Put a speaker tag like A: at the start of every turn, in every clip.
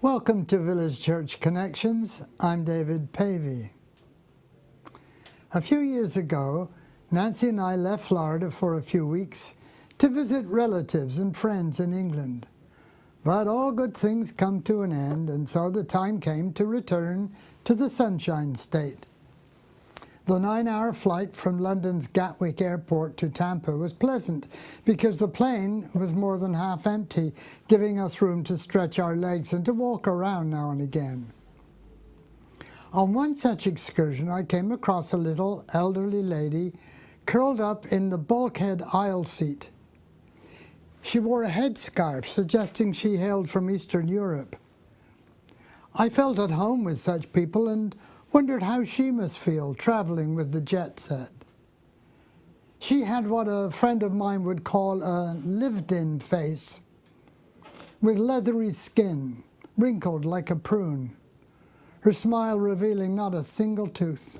A: Welcome to Village Church Connections. I'm David Pavey. A few years ago, Nancy and I left Florida for a few weeks to visit relatives and friends in England. But all good things come to an end, and so the time came to return to the Sunshine State. The 9-hour flight from London's Gatwick Airport to Tampa was pleasant because the plane was more than half empty, giving us room to stretch our legs and to walk around now and again. On one such excursion, I came across a little elderly lady curled up in the bulkhead aisle seat. She wore a headscarf, suggesting she hailed from Eastern Europe. I felt at home with such people and wondered how she must feel traveling with the jet set. She had what a friend of mine would call a lived-in face, with leathery skin, wrinkled like a prune, her smile revealing not a single tooth.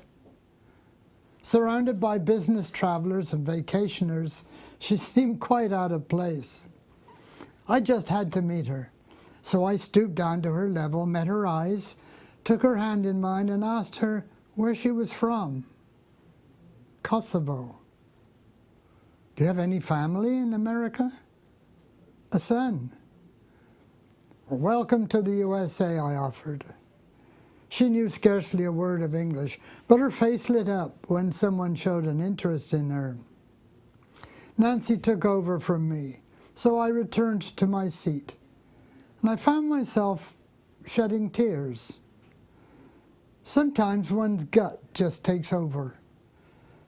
A: Surrounded by business travelers and vacationers, she seemed quite out of place. I just had to meet her, so I stooped down to her level, met her eyes, took her hand in mine and asked her where she was from. Kosovo. Do you have any family in America? A son. Welcome to the USA, I offered. She knew scarcely a word of English, but her face lit up when someone showed an interest in her. Nancy took over from me, so I returned to my seat, and I found myself shedding tears. Sometimes one's gut just takes over.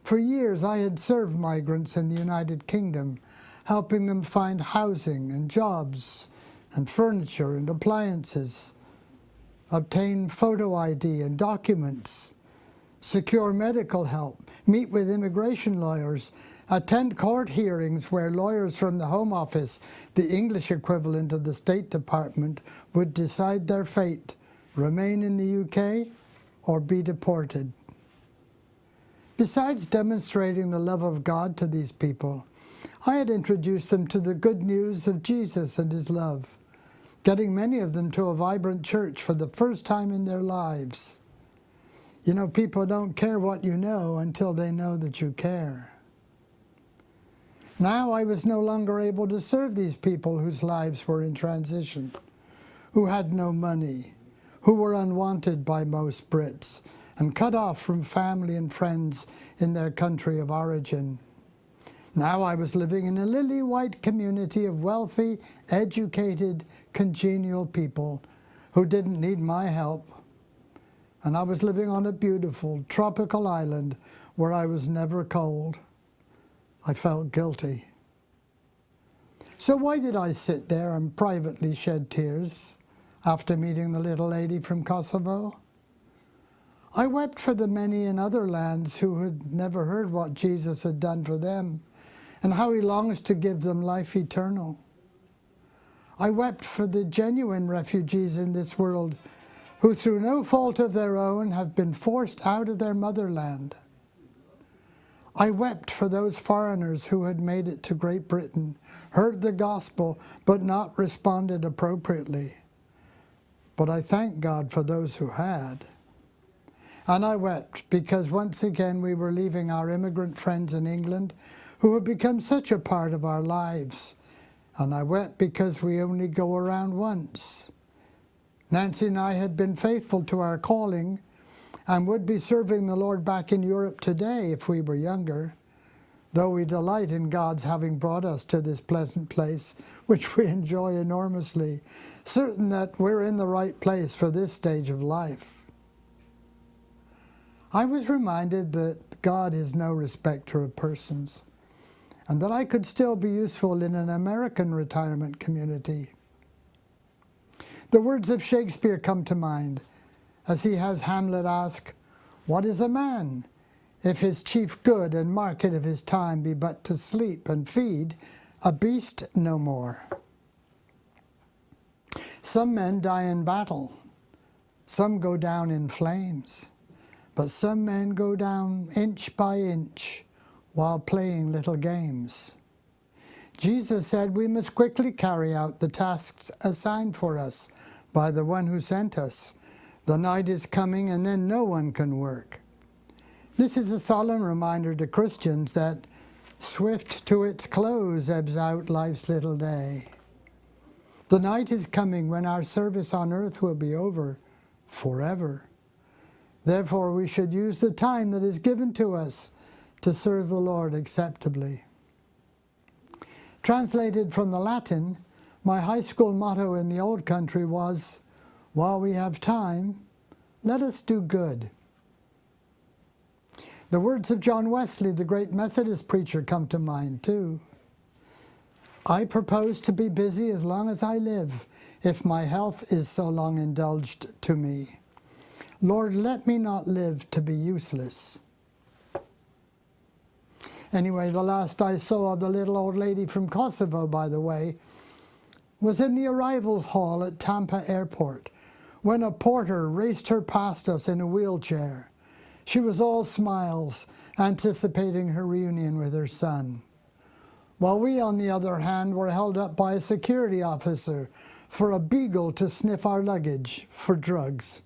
A: For years I had served migrants in the United Kingdom, helping them find housing and jobs and furniture and appliances, obtain photo ID and documents, secure medical help, meet with immigration lawyers, attend court hearings where lawyers from the Home Office, the English equivalent of the State Department, would decide their fate, remain in the UK or be deported. Besides demonstrating the love of God to these people, I had introduced them to the good news of Jesus and his love, getting many of them to a vibrant church for the first time in their lives. You know, people don't care what you know until they know that you care. Now I was no longer able to serve these people whose lives were in transition, who had no money, who were unwanted by most Brits, and cut off from family and friends in their country of origin. Now I was living in a lily-white community of wealthy, educated, congenial people who didn't need my help. And I was living on a beautiful, tropical island where I was never cold. I felt guilty. So why did I sit there and privately shed tears after meeting the little lady from Kosovo? I wept for the many in other lands who had never heard what Jesus had done for them and how he longs to give them life eternal. I wept for the genuine refugees in this world who through no fault of their own have been forced out of their motherland. I wept for those foreigners who had made it to Great Britain, heard the gospel, but not responded appropriately. But I thank God for those who had. And I wept because once again we were leaving our immigrant friends in England who had become such a part of our lives. And I wept because we only go around once. Nancy and I had been faithful to our calling and would be serving the Lord back in Europe today if we were younger, though we delight in God's having brought us to this pleasant place, which we enjoy enormously, certain that we're in the right place for this stage of life. I was reminded that God is no respecter of persons, and that I could still be useful in an American retirement community. The words of Shakespeare come to mind as he has Hamlet ask, "What is a man? If his chief good and market of his time be but to sleep and feed, a beast no more." Some men die in battle, some go down in flames, but some men go down inch by inch while playing little games. Jesus said we must quickly carry out the tasks assigned for us, by the one who sent us. The night is coming, and then no one can work. This is a solemn reminder to Christians that swift to its close ebbs out life's little day. The night is coming when our service on earth will be over forever. Therefore, we should use the time that is given to us to serve the Lord acceptably. Translated from the Latin, my high school motto in the old country was, "While we have time, let us do good." The words of John Wesley, the great Methodist preacher, come to mind too. "I propose to be busy as long as I live, if my health is so long indulged to me. Lord, let me not live to be useless." Anyway, the last I saw of the little old lady from Kosovo, by the way, was in the arrivals hall at Tampa Airport, when a porter raced her past us in a wheelchair. She was all smiles, anticipating her reunion with her son. While we, on the other hand, were held up by a security officer for a beagle to sniff our luggage for drugs.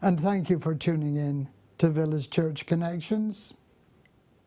A: And thank you for tuning in to Village Church Connections.